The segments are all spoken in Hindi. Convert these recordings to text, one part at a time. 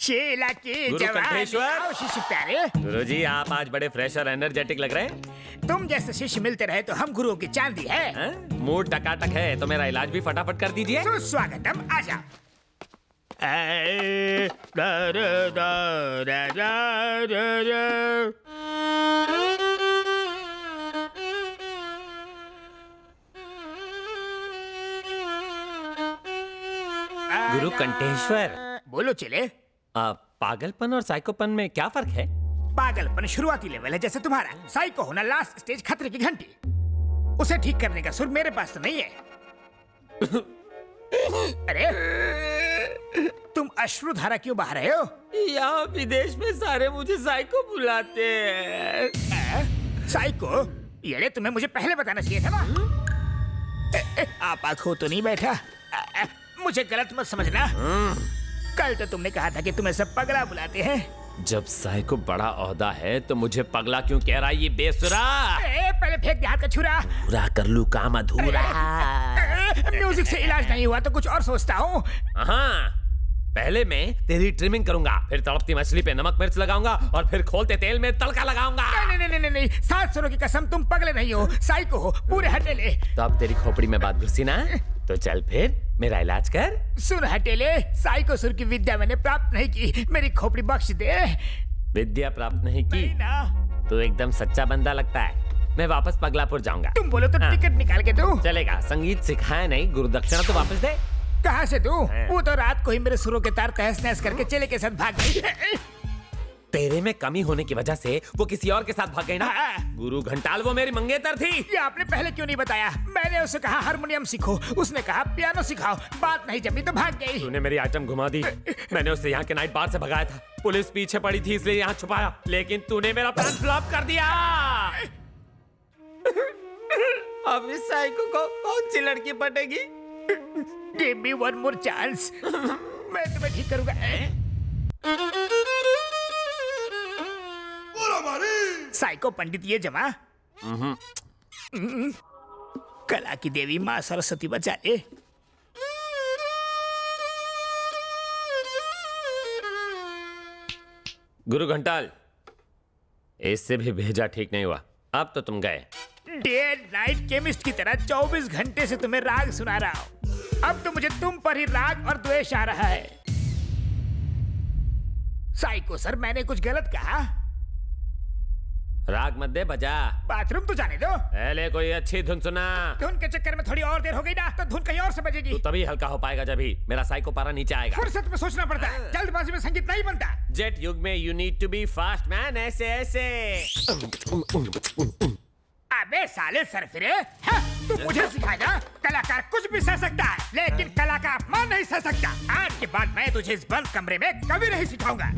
शीला की गुरु जवानी। कंठेश्वर। आओ शिष्य प्यारे, गुरुजी आप आज बड़े फ्रेश और एनर्जेटिक लग रहे हैं। तुम जैसे शिष्य मिलते रहे तो हम गुरुओं की चांदी है। हैं? मूड टकाटक है तो मेरा इलाज भी फटाफट कर दीजिए। सुस्वागतम, आ जाओ। गुरु कंठेश्वर, बोलो चले। पागलपन और साइकोपन में क्या फर्क है? पागलपन शुरुआती लेवल है जैसे तुम्हारा, साइको होना लास्ट स्टेज, खतरे की घंटी। उसे ठीक करने का सुर मेरे पास तो नहीं है। अरे तुम अश्रुधारा क्यों बहा रहे हो? यहाँ विदेश में सारे मुझे साइको बुलाते हैं। साइको? ये तुम्हें मुझे पहले बताना चाहिए था ना। आप आंखों तो नहीं बैठा? मुझे गलत मत समझना। कल तो तुमने कहा था कि तुम्हें सब पगला बुलाते हैं। जब साइको बड़ा ओहदा है तो मुझे पगला क्यों कह रहा है ये बेसुरा? पहले फेंक दे हाथ का छुरा। पूरा कर लूं काम अधूरा। म्यूजिक से इलाज नहीं हुआ तो कुछ और सोचता हूँ। हाँ, पहले मैं तेरी ट्रिमिंग करूंगा, फिर तड़पती मछली पे नमक मिर्च लगाऊंगा और फिर खोलते तेल में तड़का लगाऊंगा। नहीं, 7 सुरों की कसम, तुम पगले नहीं हो, साइको हो, पूरे हटेले। तो अब तेरी खोपड़ी में बात घुसी ना, तो चल फिर मेरा इलाज कर। सुन हटेले, साइको सुर की विद्या मैंने प्राप्त नहीं की, मेरी खोपड़ी बख्श दे। विद्या प्राप्त नहीं की? नहीं ना। तो एकदम सच्चा बंदा लगता है। मैं वापस पगलापुर जाऊंगा। तुम बोलो तो हाँ। टिकट निकाल के दो। चलेगा, संगीत सिखाया नहीं, गुरुदक्षिणा तो वापस दे। कहाँ से दूं? हाँ। वो तो रात को ही मेरे सुरों के तार तहस नहस करके चेले के साथ भाग गई। तेरे में कमी होने की वजह से वो किसी और के साथ भाग गई ना। हाँ। गुरु घंटाल वो मेरी मंगेतर थी। ये आपने पहले क्यों नहीं बताया? मैंने उसे कहा हारमोनियम सीखो, उसने कहा पियानो सिखाओ, बात नहीं जमी तो भाग गई। तूने मेरी आइटम घुमा दी। मैंने उसे यहाँ के नाइट बार से भगाया था, पुलिस पीछे पड़ी थी इसलिए यहाँ छुपाया, लेकिन तूने मेरा प्लान फ्लॉप कर दिया। अब इस साइको को कौन सी लड़की पटेगी? Give me one more chance. मैं तुम्हें ठीक करूंगा। साइको पंडित ये जमा। कला की देवी माँ सरस्वती बचा ले। गुरु घंटाल, इससे भी भेजा ठीक नहीं हुआ, अब तो तुम गए। डे नाइट केमिस्ट की तरह 24 घंटे से तुम्हें राग सुना रहा हूँ, अब तो मुझे तुम पर ही राग और द्वेष आ रहा है। साइको सर, मैंने कुछ गलत कहा? राग मत दे, बजा। बाथरूम तो जाने दो। पहले कोई अच्छी धुन सुना। धुन के चक्कर में थोड़ी और देर हो गई ना तो धुन कहीं और से बजेगी। तू तभी हल्का हो पाएगा जब ही मेरा साइको पारा नीचे आएगा। फुर्सत में सोचना पड़ता है, जल्दबाजी में संगीत नहीं बनता। जेट युग में you need to be fast man, ऐसे ऐसे। अबे साले सरफिरे, तू मुझे सिखाएगा? कलाकार कुछ भी सह सकता है, लेकिन कला का अपमान नहीं सह सकता। आज के बाद मैं तुझे इस बंद कमरे में कभी नहीं सिखाऊंगा।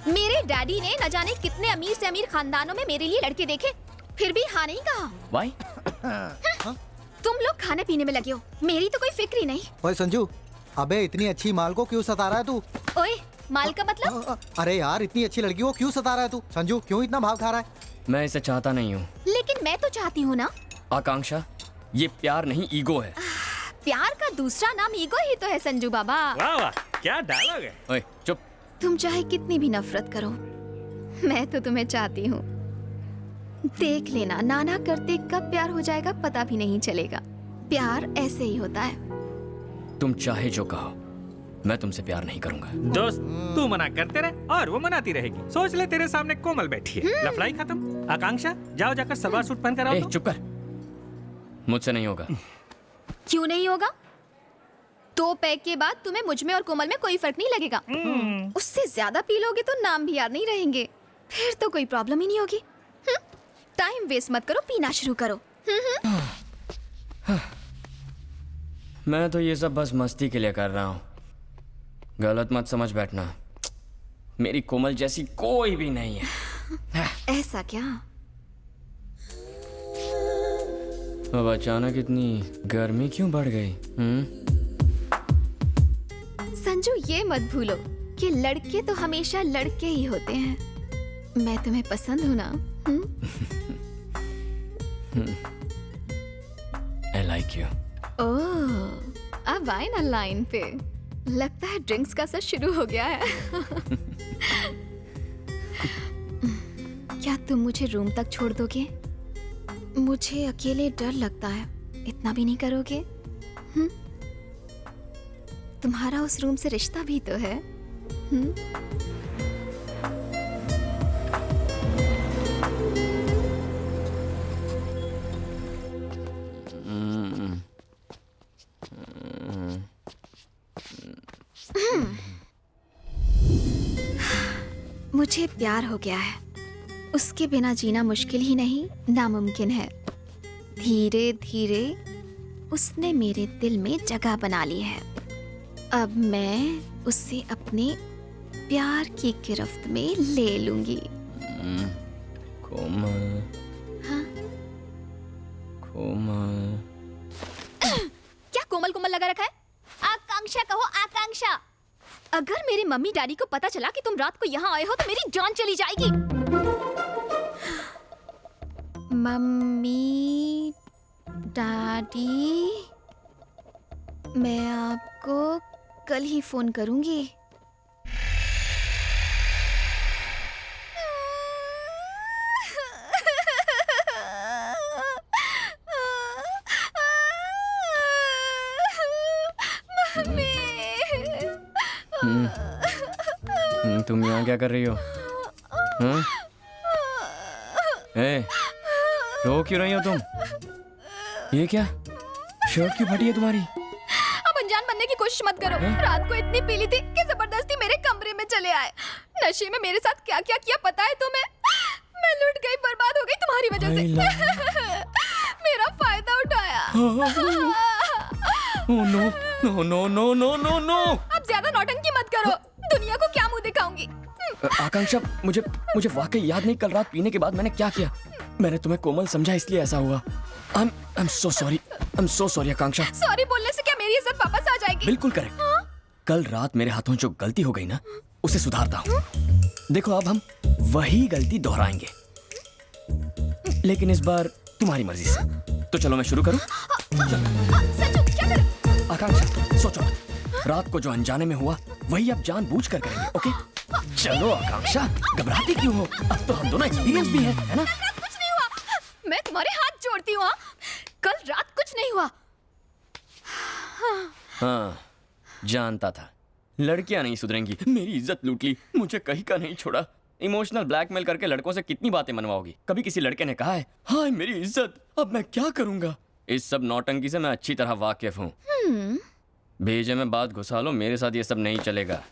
मेरे डैडी ने न जाने कितने अमीर से अमीर खानदानों में मेरे लिए लड़के देखे, फिर भी हाँ नहीं कहा। Why? तुम लोग खाने पीने में लगे हो, मेरी तो कोई फिक्र ही नहीं। ओए संजू, अबे इतनी अच्छी माल को क्यों सता रहा है तू? ओए, माल का मतलब? अरे यार, इतनी अच्छी लड़की को क्यों सता रहा है तू? संजू, क्यों इतना भाव खा रहा है? मैं इसे चाहता नहीं हूँ। लेकिन मैं तो चाहती हूँ ना। आकांक्षा, ये प्यार नहीं ईगो है। प्यार का दूसरा नाम ईगो ही तो है संजू बाबा। वाह वाह, क्या डायलॉग है। ओए चुप। तुम चाहे कितनी भी नफरत करो, मैं तो तुम्हें चाहती हूँ। देख लेना, नाना करते कब प्यार हो जाएगा पता भी नहीं चलेगा। प्यार ऐसे ही होता है। तुम चाहे जो कहो, मैं तुमसे प्यार नहीं करूंगा। दोस्त, तू मना करते रहे और वो मनाती रहेगी। सोच ले तेरे सामने कोमल बैठी है, लफड़ाई खत्म। आकांक्षा, जाओ जाकर सलवार सूट पहन कर आओ। चुप कर, मुझसे नहीं होगा। क्यों नहीं होगा? 2 पैक के बाद तुम्हें मुझ में और कोमल में कोई फर्क नहीं लगेगा। उससे ज्यादा पी लोगे तो नाम भी याद नहीं रहेंगे, फिर तो कोई प्रॉब्लम ही नहीं होगी। टाइम वेस्ट मत करो, पीना शुरू करो। मैं तो ये सब बस मस्ती के लिए कर रहा हूँ, गलत मत समझ बैठना। मेरी कोमल जैसी कोई भी नहीं है। ऐसा क्या? अब अचानक इतनी गर्मी क्यों बढ़ गई? संजू, ये मत भूलो कि लड़के तो हमेशा लड़के ही होते हैं। मैं तुम्हें पसंद हूँ ना? I like you. ओह, अब आए ना लाइन पे। लगता है ड्रिंक्स का असर शुरू हो गया है। क्या तुम मुझे रूम तक छोड़ दोगे? मुझे अकेले डर लगता है। इतना भी नहीं करोगे? तुम्हारा उस रूम से रिश्ता भी तो है। मुझे प्यार हो गया है। उसके बिना जीना मुश्किल ही नहीं, नामुमकिन है। धीरे धीरे उसने मेरे दिल में जगह बना ली है। अब मैं उसे अपने प्यार की गिरफ्त में ले लूंगी। कोमल। हाँ? कोमल। क्या कोमल कोमल लगा रखा है? आकांक्षा कहो, आकांक्षा। अगर मेरे मम्मी डैडी को पता चला कि तुम रात को यहाँ आए हो तो मेरी जान चली जाएगी। मम्मी डैडी, मैं आपको कल ही फोन करूंगी। तुम यहाँ क्या कर रही हो? रो क्यों रही हो तुम? ये क्या? शर्ट क्यों फटी है तुम्हारी? अब अनजान बनने की कोशिश मत करो। रात को इतनी पीली थी कि जबरदस्ती मेरे कमरे में चले आए। नशे में मेरे साथ क्या क्या किया पता है तुम्हें? मैं लुट गई, बर्बाद हो गई तुम्हारी वजह से। मेरा फायदा उठाया। No no no no no no no. अब ज्यादा नौटंकी मत करो। दुनिया को क्या मुंह दिखाऊंगी? आकांक्षा, मुझे वाकई याद नहीं कल रात पीने के बाद मैंने क्या किया। मैंने तुम्हें कोमल समझा इसलिए ऐसा हुआ। I'm so sorry. I'm so sorry Akanksha. Sorry बोलने से क्या मेरी इज्जत वापस आ जाएगी? बिल्कुल करेक्ट। कल रात मेरे हाथों जो गलती हो गई ना, उसे सुधारता हूँ। देखो अब हम वही गलती दोहराएंगे, लेकिन इस बार तुम्हारी मर्जी से। तो चलो मैं शुरू करूँ? संजू, क्या कर? आकांक्षा सोचो, रात को जो अनजाने में हुआ वही अब जानबूझ कर करेंगे। ओके चलो आकांक्षा, घबराती क्यों हो? अब तो हम दोनों एक्सपीरियंस भी हैं, है ना? कुछ नहीं हुआ। मैं तुम्हारे हाथ जोड़ती हूँ। कल रात कुछ नहीं हुआ। हाँ, जानता था लड़कियां नहीं सुधरेंगी। मेरी इज्जत लूट ली, मुझे कहीं का नहीं छोड़ा। इमोशनल ब्लैकमेल करके लड़कों से कितनी बातें मनवाओगी? कभी किसी लड़के ने कहा है हाय मेरी इज्जत? अब मैं क्या करूंगा? इस सब नौटंकी से मैं अच्छी तरह वाकिफ हूँ। भेजे में बात घुसा लो, मेरे साथ ये सब नहीं चलेगा।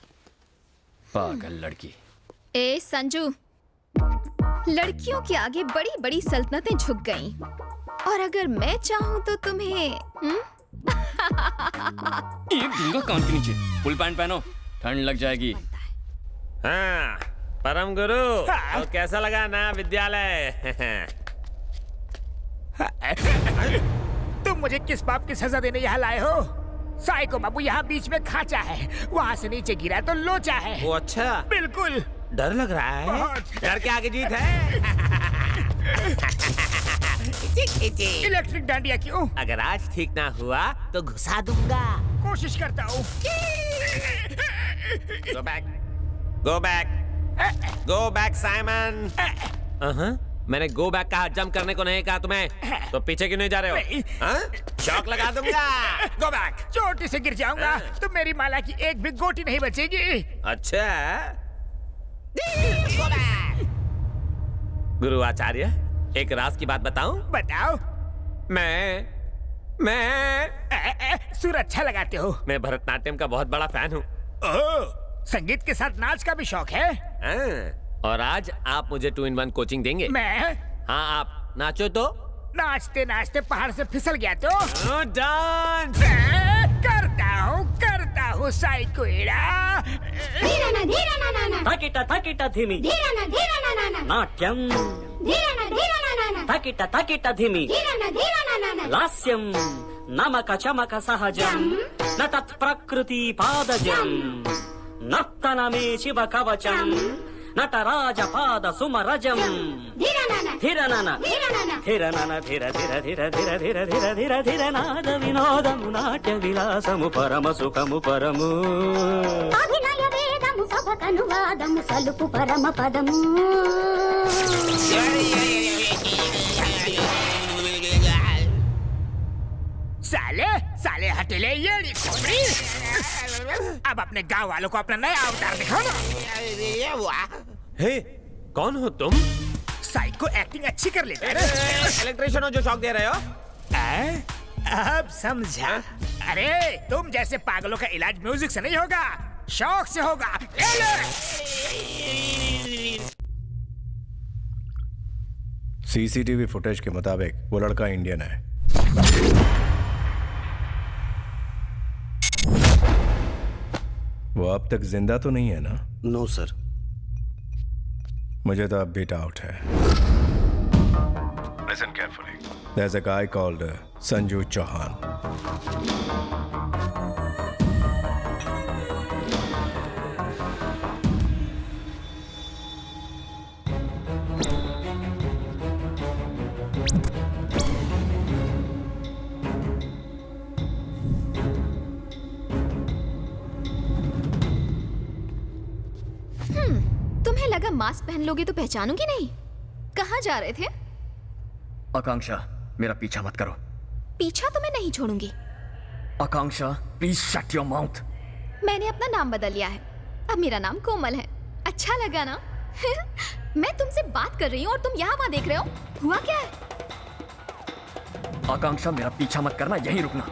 पागल लड़की। ए संजू, लड़कियों के आगे बड़ी बड़ी सल्तनतें झुक गईं। और अगर मैं चाहूँ तो तुम्हें एक दूंगा कान के नीचे। फुल पैंट पहनो, ठंड लग जाएगी। हाँ, परम गुरु, तो कैसा लगा ना विद्यालय? तुम मुझे किस पाप की सजा देने यहाँ लाए हो? साइको बाबू यहाँ बीच में खाचा है, वहाँ से नीचे गिरा तो लोचा है। वो अच्छा, बिल्कुल। डर लग रहा है। बहुत। डर के आगे जीत है। इलेक्ट्रिक डांडिया क्यों? अगर आज ठीक ना हुआ तो घुसा दूंगा। कोशिश करता हूँ। Go back, go back, go back, Simon. मैंने गो बैक कहा, जंप करने को नहीं कहा तुम्हें। तो पीछे क्यों नहीं जा रहे हो? हाँ? शॉक लगा दूंगा। Go back. चोटी से गिर जाऊंगा तो मेरी माला की एक भी गोटी नहीं बचेगी। अच्छा, गुरु आचार्य, एक राज की बात बताऊं? बताओ। मैं सुर अच्छा लगाते हो। मैं भरतनाट्यम का बहुत बड़ा फैन हूँ। ओह, संगीत के साथ नाच का भी शौक है? और आज आप मुझे 2-in-1 कोचिंग देंगे? मैं? हाँ, आप नाचो तो। नाचते नाचते पहाड़ से फिसल गया तो? डांस करता हूँ साइकोइडा। थकिटा थकिटा धिमी नाट्यम తకిట తకిట ధిమి లాస్యం నమక చమక సహజం నతత్ ప్రకృతి పాదజం నర్తనమే శివ కవచం నటరాజ పాద సుమరజం ధిరనన ధిరనన ధిర ధిర ధిర ధిర ధిర ధిర ధిర ధిర నాద వినోదము నాట్య విలాసము పరమ సుఖము పరము అభినయ వేదము సభకను వాదము సలుపు పరమ పదము साले साले हटेले ये खोपड़ी। अब अपने गांव वालों को अपना नया अवतार दिखाओ ना। हे, कौन हो तुम? साइको एक्टिंग अच्छी कर लेता है ना। इलेक्ट्रिशियन हो जो शॉक दे रहे हो? अब समझा। अरे तुम जैसे पागलों का इलाज म्यूजिक से नहीं होगा, शौक से होगा। ले ले। सीसीटीवी फुटेज के मुताबिक वो लड़का इंडियन है। वो अब तक जिंदा तो नहीं है ना? No sir. मुझे तो अब भी डाउट है। Listen carefully. There's a guy called Sanju Chauhan. तुम्हें लगा मास्क पहन लोगे तो पहचानूंगी नहीं? कहाँ जा रहे थे? आकांक्षा, मेरा पीछा मत करो। पीछा तो मैं नहीं छोड़ूंगी। आकांक्षा, प्लीज शट योर माउथ। मैंने अपना नाम बदल लिया है, अब मेरा नाम कोमल है। अच्छा लगा ना? मैं तुमसे बात कर रही हूँ और तुम यहाँ वहाँ देख रहे हो। हुआ क्या है? आकांक्षा, मेरा पीछा मत करना, यहीं रुकना।